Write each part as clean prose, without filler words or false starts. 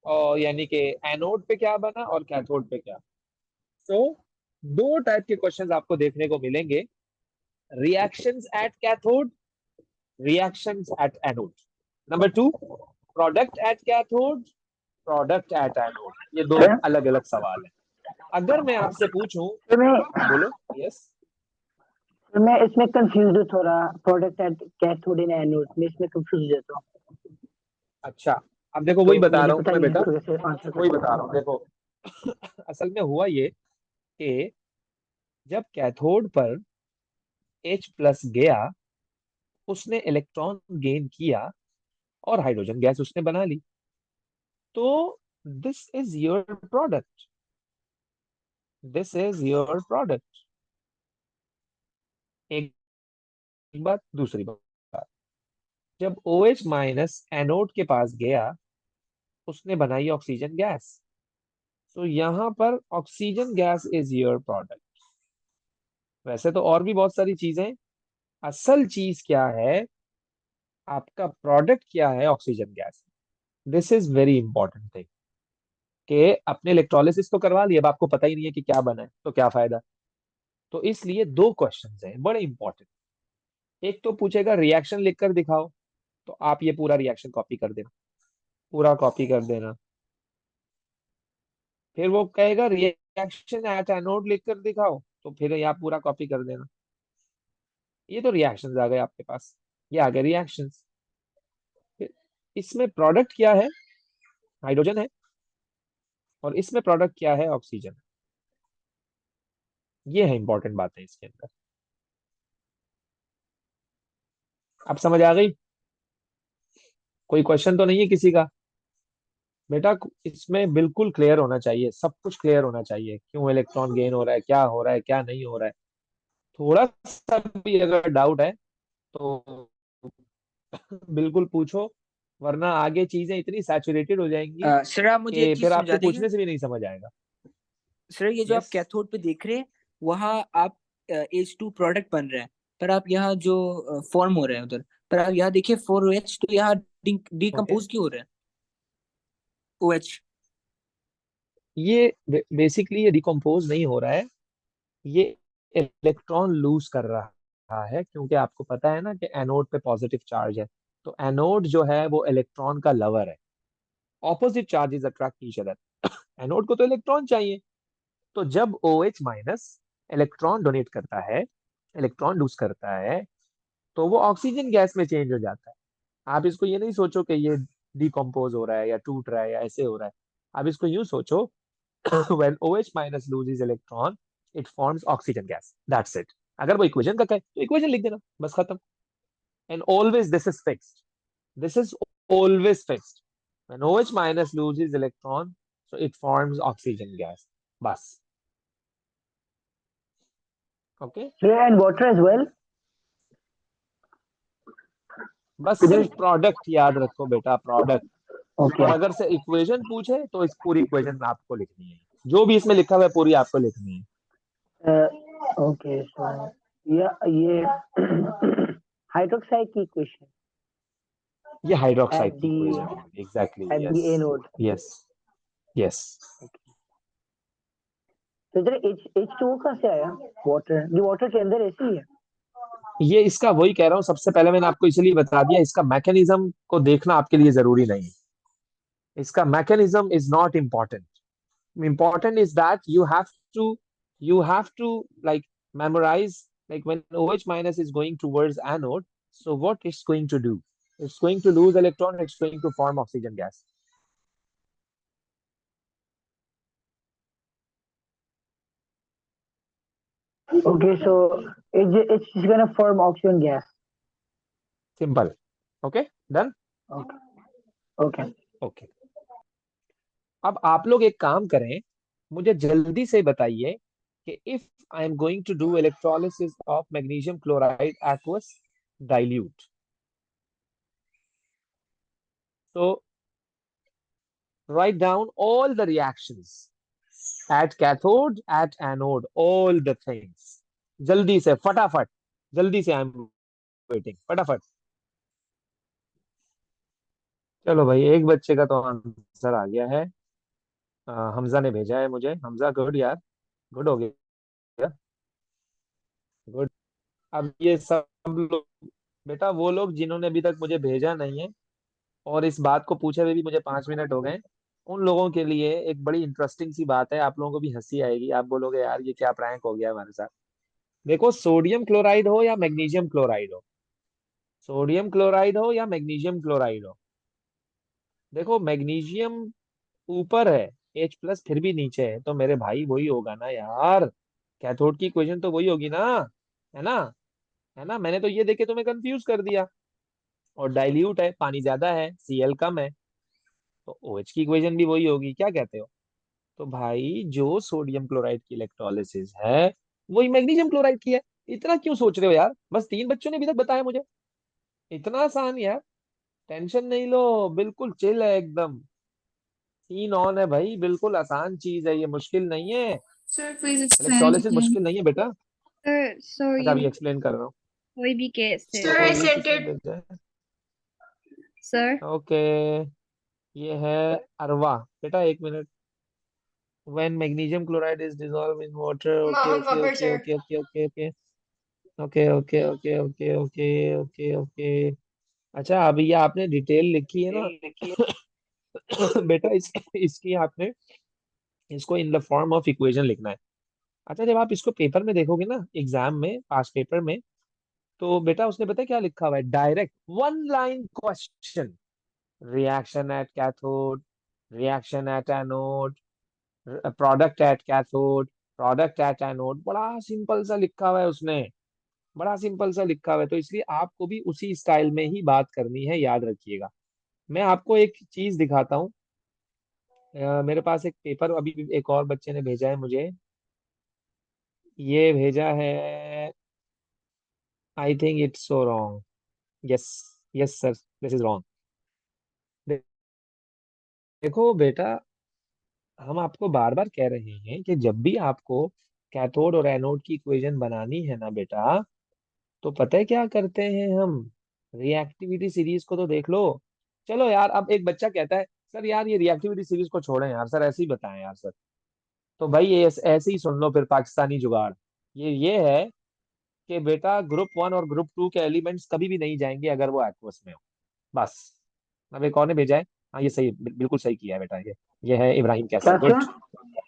और यानी कि एनोड पे क्या बना और कैथोड पे क्या। तो दो टाइप के क्वेश्चंस आपको देखने को मिलेंगे, reactions at cathode, reactions at anode. Number two, product at cathode, product at anode. ये दो सर अलग अलग सवाल है। अगर मैं आपसे पूछूं, तो मैं बोलो। यस। तो मैं इसमें कंफ्यूज हूँ थोड़ा, product at cathode in anode में इसमें कंफ्यूज हो जाता हूँ। अच्छा, अब देखो वही तो बता मुझे रहा हूँ पता तुम्हें नहीं है बेटा, इसको कैसे आंसर कर वही सकता बता हूँ। रहा हूँ देखो। असल में हुआ ये कि जब कैथोड पर H प्लस गया, उसने इलेक्ट्रॉन गेन किया और हाइड्रोजन गैस उसने बना ली। तो this is your product, this is your product. एक बात, दूसरी बात, जब OH माइनस एनोड के पास गया, उसने बनाई ऑक्सीजन गैस। तो यहां पर oxygen gas is your product. वैसे तो और भी बहुत सारी चीजें, असल चीज क्या है, आपका प्रोडक्ट क्या है, oxygen gas. This is very important thing कि अपने इलेक्ट्रोलिसिस तो करवा लिया, अब आपको पता ही नहीं है कि क्या बना है तो क्या फायदा। तो इसलिए दो क्वेश्चंस हैं बड़े इंपॉर्टेंट। एक तो पूछेगा रिएक्शन लिखकर दिखाओ, तो आप ये पूरा रिएक्शन कॉपी कर देना, पूरा कॉपी कर देना। फिर वो कहेगा रिएक्शन एट एनोड लिखकर दिखाओ, तो फिर ये आप पूरा कॉपी कर देना। ये तो रिएक्शंस आ गए आपके पास, ये आ गए रिएक्शंस। फिर इसमें प्रोडक्ट क्या है, हाइड्रोजन है, और इसमें प्रोडक्ट क्या है, ऑक्सीजन। ये है इंपॉर्टेंट बात है इसके अंदर। अब समझ आ गई? कोई क्वेश्चन तो नहीं है किसी का बेटा? इसमें बिल्कुल क्लियर होना चाहिए, सब कुछ क्लियर होना चाहिए, क्यों इलेक्ट्रॉन गेन हो रहा है, क्या हो रहा है, क्या नहीं हो रहा है। थोड़ा सा भी अगर डाउट है तो बिल्कुल पूछो, वरना आगे चीजें इतनी सैचुरेटेड हो जाएंगी सर आप मुझे एक कि चीज फिर समझा आपको देंगे। पूछने से भी नहीं समझ आएगा। सर ये जो आप यस। कैथोड पे देख रहे हैं वहाँ आप H2 प्रोडक्ट बन रहा है, पर आप यहाँ जो फॉर्म हो रहे हैं उधर, पर आप यहाँ देखिए 4OH, तो यहाँ ओके, डिकम्पोज क्यों हो रहा है OH? ये बेसिकली ये डिकम्पोज नहीं हो रहा है, ये इलेक्ट्रॉन लूज कर रहा है, क्योंकि आपको पता है ना कि एनोड पे पॉजिटिव चार्ज है। तो एनोड जो है वो इलेक्ट्रॉन का लवर है, opposite charges attract each other. Anode को तो इलेक्ट्रॉन चाहिए। तो जब OH माइनस इलेक्ट्रॉन डोनेट करता है, इलेक्ट्रॉन लूज करता है, तो वो ऑक्सीजन गैस में चेंज हो जाता है। आप इसको ये नहीं सोचो कि ये डिकम्पोज हो रहा है या टूट रहा है या ऐसे हो रहा है। आप इसको यूं सोचो, when OH minus loses electron, it forms oxygen gas. That's it. अगर वो इक्वेशन का है तो इक्वेशन लिख देना, बस खत्म। And always this is fixed. This is always fixed. When OH minus loses electron, so it forms oxygen gas. बस। Okay. And water as well. बस सिर्फ प्रोडक्ट याद रखो बेटा, प्रोडक्ट। ओके और अगर से इक्वेशन पूछे तो इस पूरी इक्वेशन आपको लिखनी है, जो भी इसमें लिखा हुआ है पूरी आपको लिखनी है। ओके सो ये हाइड्रोक्साइड की इक्वेशन ये एट हाइड्रोक्साइड की दी इक्वेशन है, exactly. At the yes, anode. Yes, yes. तो इधर H2O कहाँ से आया? वाटर, ये वाटर के अंदर ऐसे ही है। ये इसका वही कह रहा हूँ, सबसे पहले मैंने आपको इसलिए बता दिया, इसका मैकेनिज्म को देखना आपके लिए जरूरी नहीं है। इसका mechanism is not important. Important is that you have to like memorize, like when OH minus is going towards anode, so what it's going to do, it's going to lose electron, it's going to form oxygen gas. Okay, so it's gonna form oxygen gas. Simple. Okay, done. Okay. Okay. Okay. अब आप लोग एक काम करें, मुझे जल्दी से बताइए कि if I am going to do electrolysis of magnesium chloride aqueous dilute, so write down all the reactions at cathode, at anode, all the things. जल्दी से, फटाफट, जल्दी से, आई एम वेटिंग, फटाफट। चलो भाई, एक बच्चे का तो आंसर आ गया है। हमजा ने भेजा है मुझे। हमजा, गुड यार, गुड हो गया, गुड। अब ये सब लोग, बेटा वो लोग जिन्होंने अभी तक मुझे भेजा नहीं है और इस बात को पूछे हुए भी मुझे 5 मिनट हो गए, उन लोगों के लिए एक बड़ी इंटरेस्टिंग सी बात है। आप लोगों को भी हंसी आएगी, आप बोलोगे यार ये क्या प्रैंक हो गया हमारे साथ। देखो, सोडियम क्लोराइड हो या मैग्नीशियम क्लोराइड हो, सोडियम क्लोराइड हो या मैग्नीशियम क्लोराइड हो, देखो मैग्नीशियम ऊपर है, H+ फिर भी नीचे है, तो मेरे भाई वही होगा ना यार। कैथोड की इक्वेशन तो वही होगी ना, है ना? है ना? मैंने तो ये देख के तुम्हें कंफ्यूज कर दिया। और डाइल्यूट है, पानी ज्यादा है, Cl कम है, तो OH की इक्वेशन भी वही होगी। क्या कहते हो? तो भाई जो सोडियम क्लोराइड की इलेक्ट्रोलिसिस है वही मैग्नीशियम क्लोराइड की है। इतना क्यों सोच रहे हो यार? बस 3 बच्चों ने अभी तक बताया मुझे। इतना आसान यार, टेंशन नहीं लो, बिल्कुल चिल है एकदम। सीन ऑन है भाई, बिल्कुल आसान चीज है, ये मुश्किल नहीं है। Sir, please explain it electrolysis again. मुश्किल नहीं है बेटा। Sir, अच्छा, अभी sodium एक्सप्लेन कर रहा हूँ। कोई भी गैस है. देखो Sir, I ये sent किसने it. भेजा है? Sir, ओके, ये है अरवा। बेटा एक minute. when magnesium chloride is dissolved in water, okay Mom, okay Papa, okay sir. okay okay okay okay okay okay okay okay okay okay okay. अच्छा, अभी ये आपने डिटेल लिखी है ना? बेटा इसकी आपने इसको in the form of equation लिखना है। अच्छा, जब आप इसको पेपर में देखोगे ना, एग्जाम में, पास पेपर में, तो बेटा उसने पता है क्या लिखा हुआ है? Direct one line question, reaction at cathode, reaction at anode, product at cathode, product at anode. बड़ा सिंपल सा लिखा हुआ है उसने, बड़ा सिंपल सा लिखा हुआ है, तो इसलिए आपको भी उसी स्टाइल में ही बात करनी है, याद रखिएगा। मैं आपको एक चीज दिखाता हूँ। मेरे पास एक पेपर अभी एक और बच्चे ने भेजा है मुझे, ये भेजा है। I think it's so wrong. Yes, yes sir, this is wrong. देखो बेटा, हम आपको बार बार कह रहे हैं कि जब भी आपको कैथोड और एनोड की इक्वेशन बनानी है ना बेटा, तो पता है क्या करते हैं हम? रिएक्टिविटी सीरीज को तो देख लो। चलो यार, अब एक बच्चा कहता है सर यार ये रिएक्टिविटी सीरीज को छोड़ें यार, सर ऐसे ही बताएं यार सर। तो भाई ये ऐसे ही सुन लो फिर, पाकिस्तानी जुगाड़। ये है कि बेटा ग्रुप 1 और ग्रुप 2 के एलिमेंट्स कभी भी नहीं जाएंगे अगर वो एक्वस में हो, बस। अब एक और ने भेजा है। हाँ ये सही, बिल्कुल सही किया है बेटा। ये है इब्राहिम कैसर, क्या क्या? गुड।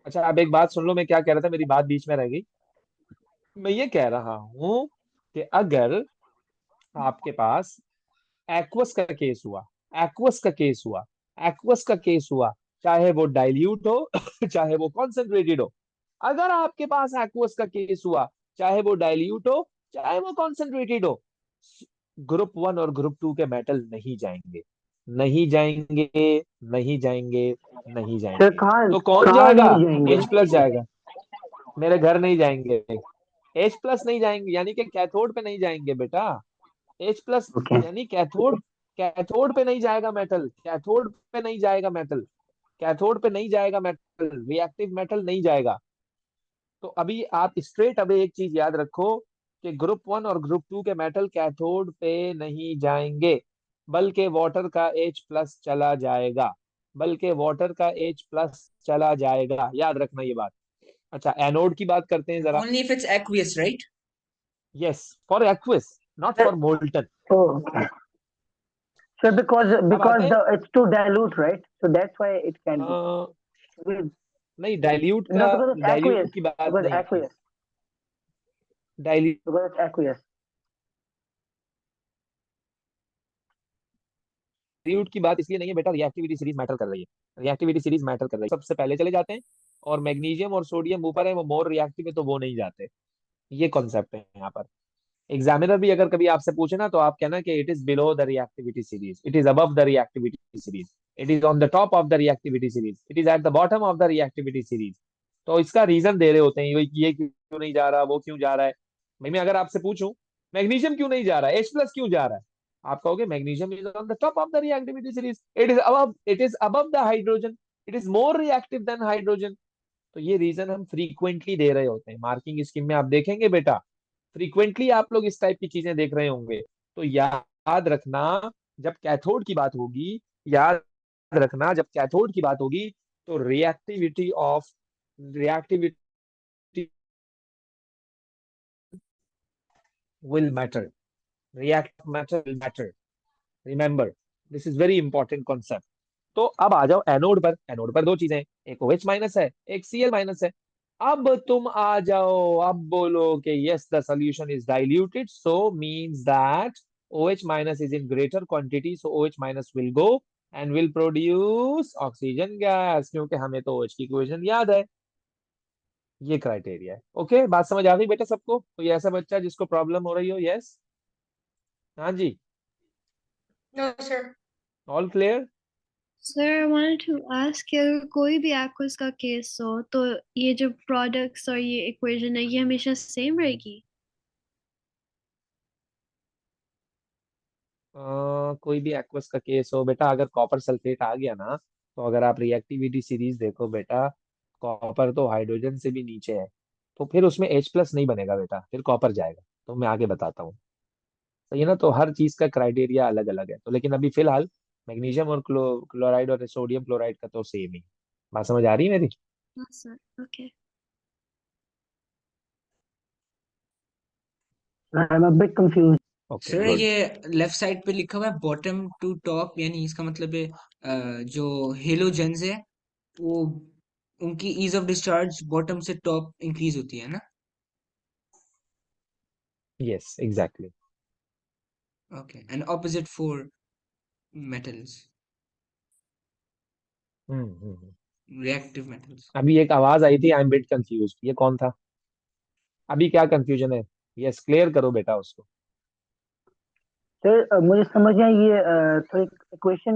अच्छा, अब एक बात सुन लो, मैं क्या कह रहा था, मेरी बात बीच में रह गई। मैं ये कह रहा हूँ कि अगर आपके पास एक्वस का केस हुआ, एक्वस का केस हुआ, एक्वस का केस हुआ, चाहे वो डाइल्यूट हो चाहे वो कॉन्सेंट्रेटेड हो, अगर आपके पास एक्वस का केस हुआ, चाहे वो डाइल्यूट हो चाहे वो कॉन्सेंट्रेटेड हो, ग्रुप 1 और ग्रुप 2 के मेटल नहीं जाएंगे, नहीं जाएंगे, नहीं जाएंगे, नहीं सर जाएंगे। कहाँ तो कौन कहाँ जाएगा? नहीं जाएंगे? H+ जाएगा। मेरे घर नहीं जाएंगे। H+ नहीं जाएंगे यानी कि कैथोड पे नहीं जाएंगे बेटा। H+ okay. यानी कैथोड, कैथोड पे नहीं जाएगा मेटल, कैथोड पे नहीं जाएगा मेटल, कैथोड पे नहीं जाएगा मेटल, रिएक्टिव मेटल नहीं जाएगा। तो अभी आप स्ट्रेट अवे एक चीज याद रखो कि ग्रुप 1 और ग्रुप 2 के मेटल कैथोड पे नहीं जाएंगे, बल्कि वाटर का H+ चला जाएगा, बल्कि वाटर का H+ चला जाएगा, याद रखना ये बात। अच्छा, एनोड की बात करते हैं जरा। Only if it's aqueous, right? Yes, for aqueous, not sir for molten. Okay sir, अब आते because हैं, the it's too dilute, right? So that's why it can be a, with, नहीं, डाइल्यूट no, का, because it's aqueous, डाइल्यूट की बात because नहीं है। aqueous, dilute because it's aqueous. की बात इसलिए नहीं है बेटा, रिएक्टिविटी सीरीज मैटर कर रही है, रिएक्टिविटी सीरीज मैटर कर रही है, सबसे पहले चले जाते हैं। और मैग्नीशियम और सोडियम ऊपर है, वो मोर रिएक्टिव है, तो वो नहीं जाते। ये कॉन्सेप्ट है यहाँ पर। एग्जामिनर भी अगर कभी आपसे पूछे ना, तो आप कहना कि it is below the reactivity series, it is above the reactivity series, it is on the top of the reactivity series, it is at the bottom of the reactivity series. तो इसका रीजन दे रहे होते हैं, ये क्यों नहीं जा रहा, वो क्यों जा रहा है। भाई मैं अगर आपसे पूछूं मैग्नीशियम क्यों नहीं जा रहा है, H+ क्यों जा रहा है, आप कहोगे magnesium is on the top of the reactivity series, it is above the hydrogen, it is more reactive than hydrogen. तो ये रीजन हम फ्रीक्वेंटली दे रहे होते हैं, मार्किंग स्कीम में आप देखेंगे बेटा, फ्रीक्वेंटली आप लोग इस टाइप की चीजें देख रहे होंगे। तो याद रखना, जब कैथोड की बात होगी, याद रखना, जब कैथोड की बात होगी तो reactivity will matter. React matter will matter. Remember, this is very important concept. तो अब आ जाओ एनोड पर। एनोड पर दो चीजें हैं, एक OH माइनस है, एक Cl माइनस है। अब तुम आ जाओ, अब बोलो कि yes the solution is diluted, so means that OH minus is in greater quantity, so OH minus will go and will produce oxygen gas, क्योंकि हमें तो OH की इक्वेशन याद है। ये क्राइटेरिया है। ओके, बात समझ आ गई बेटा सबको? कोई ऐसा बच्चा जिसको प्रॉब्लम हो रही हो? यस, हाँ जी, No, sir. All clear? Sir, I wanted to ask कि अगर कोई भी aqueous का केस हो तो ये जो products और ये equation है ये हमेशा सेम रहेगी? कोई भी एक्वस का केस हो बेटा, अगर कॉपर सल्फेट आ गया ना, तो अगर आप रिएक्टिविटी सीरीज देखो बेटा, कॉपर तो हाइड्रोजन से भी नीचे है, तो फिर उसमें H+ नहीं बनेगा बेटा, फिर कॉपर जाएगा। तो मैं आगे बताता हूँ, सही है ना? तो हर चीज का क्राइटेरिया अलग अलग है, तो लेकिन अभी फिलहाल मैग्नीशियम और क्लोराइड और सोडियम क्लोराइड का तो सेम ही। बात समझ आ रही है मेरी? Yes, sir. Okay. I'm a bit confused. Okay, sir good. ये लेफ्ट साइड पे लिखा हुआ है बॉटम टू टॉप, यानी इसका मतलब है जो हेलोजेंस है वो उनकी ईज ऑफ डिस्चार्ज बॉटम से टॉप इंक्रीज होती है ना? Yes, exactly. Okay, and opposite for metals, reactive metals. अभी एक आवाज आई थी, आई एम बिट कंफ्यूज, ये कौन था? अभी क्या कंफ्यूजन है? यस, क्लियर करो बेटा उसको। सर मुझे समझ नहीं आई, ये थोड़ी क्वेश्चन